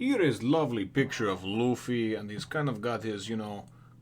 Here is lovely picture of Luffy, and he's kind of got his,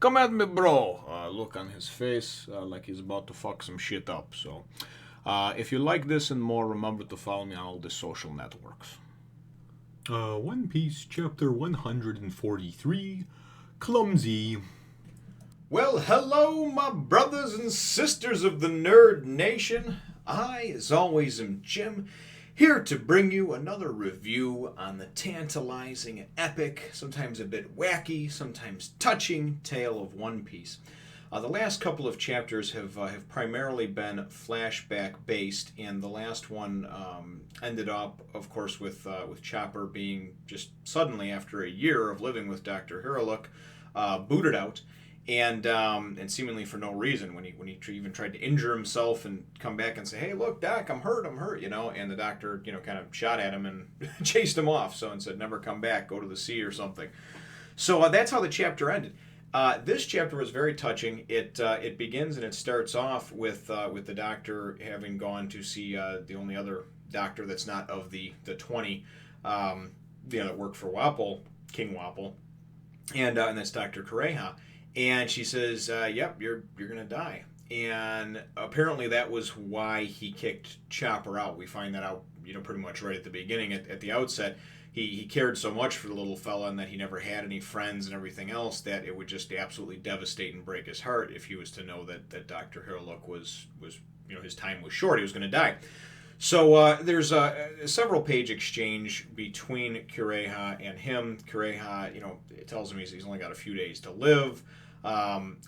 come at me, bro, look on his face, like he's about to fuck some shit up. So, if you like this and more, remember to follow me on all the social networks. One Piece, chapter 143, Clumsy. Well, hello, my brothers and sisters of the Nerd Nation. I, as always, am Jim, here to bring you another review on the tantalizing, epic, sometimes a bit wacky, sometimes touching tale of One Piece. The last couple of chapters have primarily been flashback based, and the last one ended up, of course, with Chopper being just suddenly, after a year of living with Dr. Hiruluk, booted out. And seemingly for no reason, when he even tried to injure himself and come back and say, "Hey, look, Doc, I'm hurt," and the doctor, kind of shot at him and chased him off, and said, "Never come back, go to the sea or something." So that's how the chapter ended. This chapter was very touching. It begins and it starts off with the doctor having gone to see the only other doctor that's not of the 20, that worked for Wapol, King Wapol, and that's Dr. Kureha. And she says, "Yep, you're gonna die." And apparently that was why he kicked Chopper out. We find that out, pretty much right at the beginning, at the outset. He cared so much for the little fella, and that he never had any friends and everything else, that it would just absolutely devastate and break his heart if he was to know that Dr. Hiruluk was his time was short. He was going to die. So there's a several page exchange between Kureha and him. Kureha, it tells him he's only got a few days to live.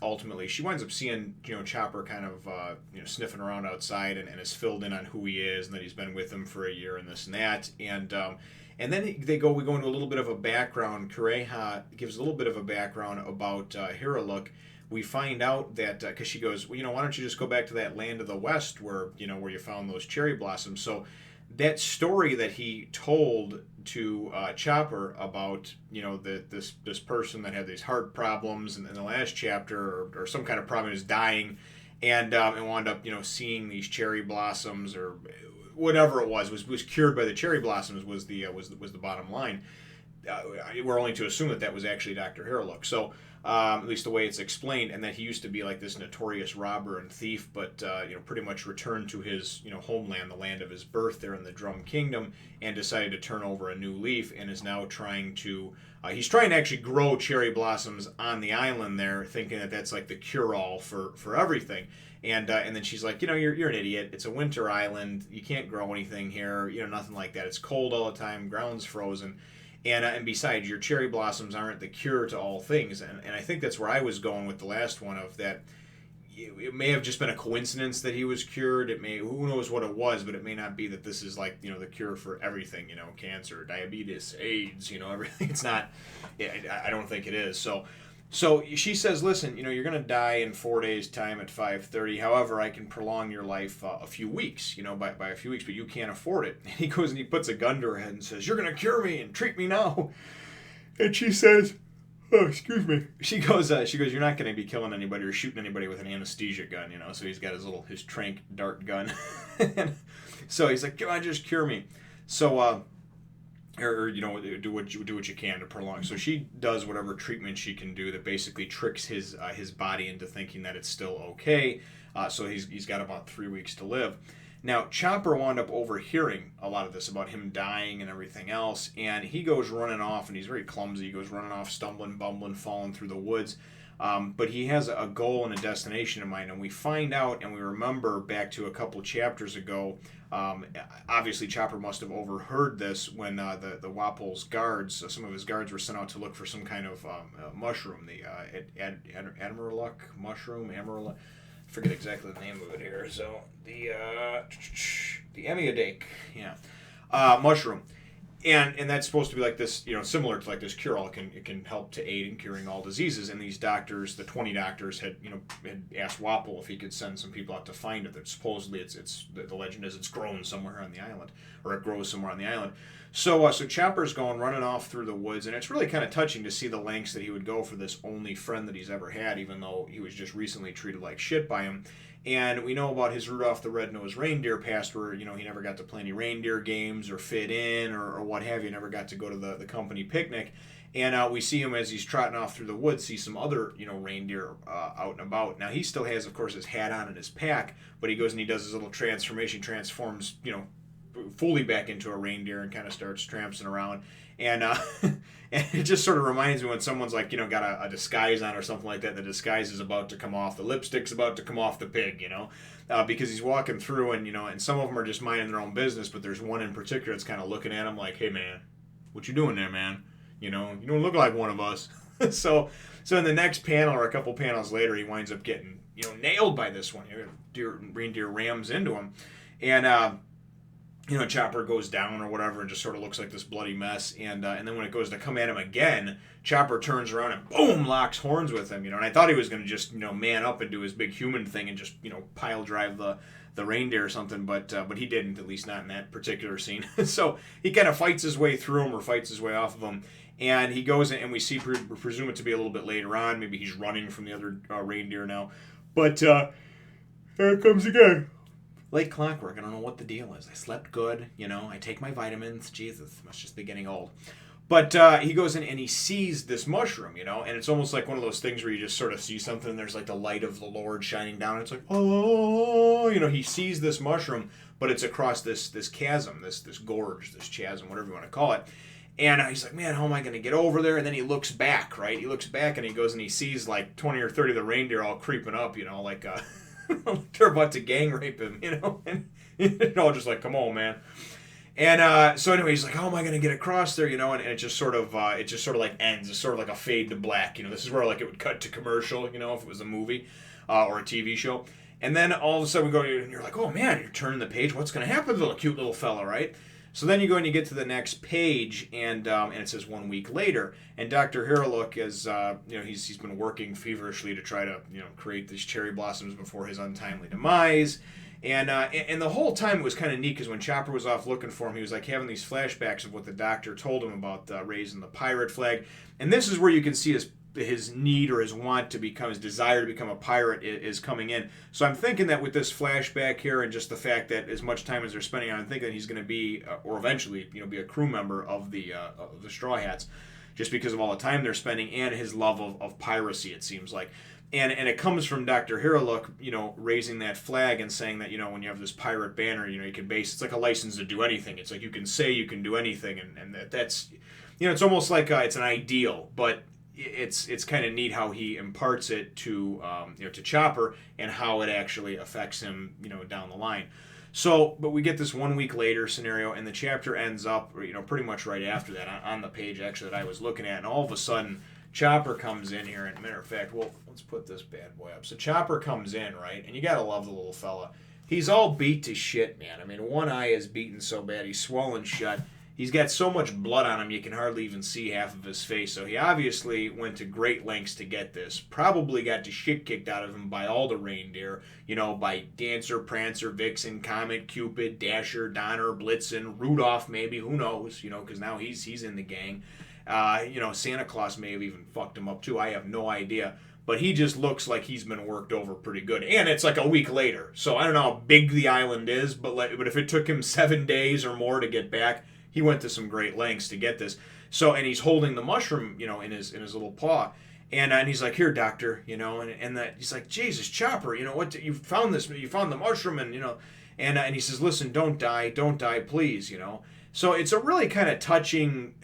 Ultimately, she winds up seeing Chopper kind of sniffing around outside, and is filled in on who he is, and that he's been with him for a year and this and that. And then we go into a little bit of a background. Kureha gives a little bit of a background about Hiruluk. We find out that because she goes, why don't you just go back to that land of the west where you found those cherry blossoms? So that story that he told to Chopper about this person that had these heart problems in the last chapter, or some kind of problem, is dying, and wound up seeing these cherry blossoms, or whatever it was cured by the cherry blossoms, was the bottom line. We're only to assume that was actually Dr. Hiruluk. So at least the way it's explained, and that he used to be like this notorious robber and thief, but pretty much returned to his homeland, the land of his birth there in the Drum Kingdom, and decided to turn over a new leaf, and is now trying to actually grow cherry blossoms on the island there, thinking that that's like the cure-all for everything. And then she's like, you're an idiot. It's a winter island. You can't grow anything here. Nothing like that. It's cold all the time. Ground's frozen. And besides, your cherry blossoms aren't the cure to all things. And I think that's where I was going with the last one, of that it may have just been a coincidence that he was cured. Who knows what it was, but it may not be that this is like, the cure for everything, cancer, diabetes, AIDS, everything. It's not, I don't think it is. So she says, "Listen, you're going to die in 4 days' time at 5:30. However, I can prolong your life a few weeks, by a few weeks, but you can't afford it." And he goes and he puts a gun to her head and says, "You're going to cure me and treat me now." And she says, "Oh, excuse me." She goes, "You're not going to be killing anybody or shooting anybody with an anesthesia gun, So he's got his trank dart gun. So he's like, "Come on, just cure me." So, do what you can to prolong. So she does whatever treatment she can do that basically tricks his body into thinking that it's still okay. So he's got about 3 weeks to live. Now Chopper wound up overhearing a lot of this about him dying and everything else, and he goes running off, and he's very clumsy. He goes running off, stumbling, bumbling, falling through the woods. But he has a goal and a destination in mind, and we find out, and we remember back to a couple chapters ago. Obviously, Chopper must have overheard this when the Wapol's guards, some of his guards, were sent out to look for some kind of mushroom, the Amaryluk mushroom, Amaryluk. I forget exactly the name of it here. So the Amiudake, mushroom. And that's supposed to be like this, similar to like this cure-all. It can help to aid in curing all diseases. And these doctors, the 20 doctors, had asked Wapol if he could send some people out to find it. That supposedly it's the legend is it's grown somewhere on the island, or it grows somewhere on the island. So Chopper's going running off through the woods, and it's really kind of touching to see the lengths that he would go for this only friend that he's ever had, even though he was just recently treated like shit by him. And we know about his Rudolph the Red-Nosed Reindeer past where, he never got to play any reindeer games or fit in or what have you, never got to go to the company picnic. And we see him as he's trotting off through the woods, see some other, reindeer out and about. Now, he still has, of course, his hat on and his pack, but he goes and he does his little transformation, transforms, fully back into a reindeer and kind of starts tramping around. And and it just sort of reminds me when someone's like, got a disguise on or something like that. The disguise is about to come off. The lipstick's about to come off the pig, because he's walking through and some of them are just minding their own business, but there's one in particular that's kind of looking at him like, hey, man, what you doing there, man? You don't look like one of us. So in the next panel or a couple panels later, he winds up getting, nailed by this one. Reindeer rams into him. And, Chopper goes down or whatever and just sort of looks like this bloody mess. And then when it goes to come at him again, Chopper turns around and boom, locks horns with him. And I thought he was going to just, man up and do his big human thing and just, pile drive the reindeer or something, but he didn't, at least not in that particular scene. So he kind of fights his way through him or fights his way off of him. And he goes in, and we presume it to be a little bit later on. Maybe he's running from the other reindeer now. But here it comes again. Like clockwork. I don't know what the deal is. I slept good. I take my vitamins. Jesus, must just be getting old. But he goes in and he sees this mushroom, and it's almost like one of those things where you just sort of see something and there's like the light of the Lord shining down. And it's like, oh, he sees this mushroom, but it's across this chasm, this gorge, this chasm, whatever you want to call it. And he's like, man, how am I going to get over there? And then he looks back, right? He looks back and he goes and he sees like 20 or 30 of the reindeer all creeping up, like they're about to gang rape him, and just like, come on, man. And so anyway, he's like, how am I going to get across there, and it just sort of like ends. It's sort of like a fade to black, This is where like it would cut to commercial, if it was a movie or a TV show. And then all of a sudden we go, and you're like, oh man, you're turning the page. What's going to happen to the cute little fella, right? So then you go and you get to the next page, and it says 1 week later, and Dr. Hiruluk is, he's been working feverishly to try to, create these cherry blossoms before his untimely demise, and the whole time it was kind of neat because when Chopper was off looking for him, he was like having these flashbacks of what the doctor told him about raising the pirate flag, and this is where you can see his need or his want to become, his desire to become a pirate is coming in. So I'm thinking that with this flashback here and just the fact that as much time as they're spending on, I'm thinking that he's going to be, or eventually, be a crew member of the Straw Hats, just because of all the time they're spending and his love of piracy, it seems like. And it comes from Dr. Hiruluk, raising that flag and saying that, when you have this pirate banner, you can it's like a license to do anything. It's like you can say you can do anything, and that's, it's almost like it's an ideal, but it's kind of neat how he imparts it to to Chopper and how it actually affects him down the line. So, but we get this 1 week later scenario, and the chapter ends up pretty much right after that on the page actually that I was looking at, and all of a sudden Chopper comes in here. And matter of fact, well, let's put this bad boy up. So Chopper comes in, right, and you gotta love the little fella. He's all beat to shit, man. I mean, one eye is beaten so bad he's swollen shut. He's got so much blood on him you can hardly even see half of his face. So he obviously went to great lengths to get this. Probably got the shit kicked out of him by all the reindeer. By Dancer, Prancer, Vixen, Comet, Cupid, Dasher, Donner, Blitzen, Rudolph maybe. Who knows? Because now he's in the gang. Santa Claus may have even fucked him up too. I have no idea. But he just looks like he's been worked over pretty good. And it's like a week later. So I don't know how big the island is, but if it took him 7 days or more to get back, he went to some great lengths to get this. So, and he's holding the mushroom, in his little paw. And he's like, here, doctor, he's like, Jesus, Chopper, what, you found this, you found the mushroom, and he says, listen, don't die, please, So it's a really kind of touching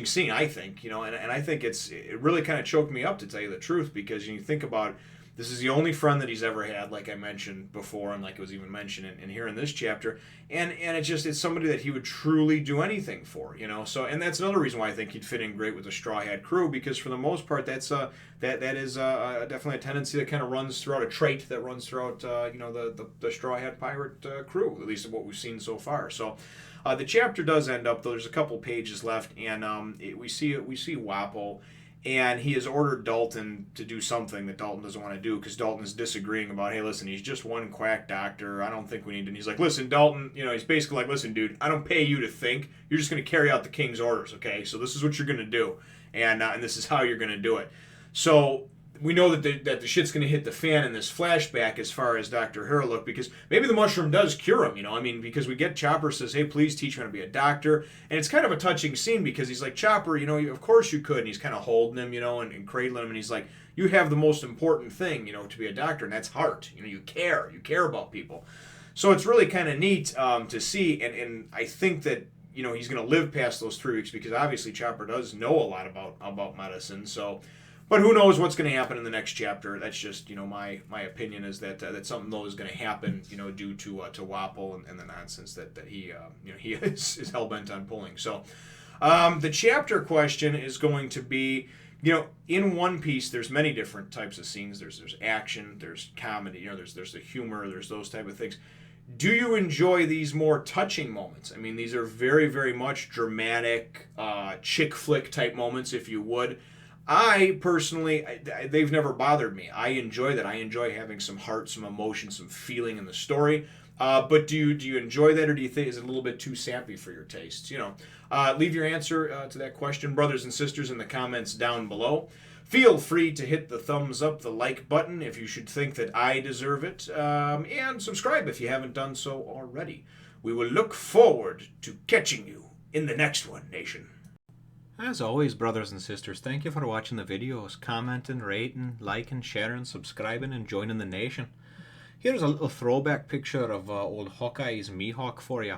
scene, I think, and I think it really kind of choked me up, to tell you the truth, because you think about, this is the only friend that he's ever had, like I mentioned before, and like it was even mentioned in here in this chapter, and it's somebody that he would truly do anything for, So, and that's another reason why I think he'd fit in great with the Straw Hat crew, because for the most part, that is definitely a tendency that kind of runs throughout, a trait that runs throughout, the Straw Hat pirate crew, at least of what we've seen so far. So, the chapter does end up, though. There's a couple pages left, and we see Wappo. And he has ordered Dalton to do something that Dalton doesn't want to do, because Dalton is disagreeing about, hey, listen, he's just one quack doctor. I don't think we need to. And he's like, listen, Dalton, he's basically like, listen, dude, I don't pay you to think. You're just going to carry out the king's orders, okay? So this is what you're going to do. And this is how you're going to do it. So we know that the shit's going to hit the fan in this flashback as far as Dr. Hiruluk, because maybe the mushroom does cure him, you know. I mean, because we get Chopper says, hey, please teach me how to be a doctor. And it's kind of a touching scene because he's like, Chopper, you know, of course you could. And he's kind of holding him, you know, and cradling him. And he's like, you have the most important thing, you know, to be a doctor, and that's heart. You know, you care about people. So it's really kind of neat to see. And I think that, you know, he's going to live past those 3 weeks because obviously Chopper does know a lot about medicine. So, but who knows what's going to happen in the next chapter? That's just, you know, my opinion is that that something though is going to happen, you know, due to Wapple and the nonsense that he you know, he is hell bent on pulling. So, the chapter question is going to be, you know, in One Piece, there's many different types of scenes. There's action, there's comedy, you know, there's the humor, there's those type of things. Do you enjoy these more touching moments? I mean, these are very, very much dramatic, chick flick type moments, if you would. I personally, they've never bothered me. I enjoy that. I enjoy having some heart, some emotion, some feeling in the story. But do you enjoy that, or do you think is it a little bit too sappy for your tastes? You know, leave your answer to that question, brothers and sisters, in the comments down below. Feel free to hit the thumbs up, the like button if you should think that I deserve it, and subscribe if you haven't done so already. We will look forward to catching you in the next one, Nation. As always, brothers and sisters, thank you for watching the videos, commenting, rating, liking, sharing, subscribing, and joining the nation. Here's a little throwback picture of old Hawkeye's Mihawk for you.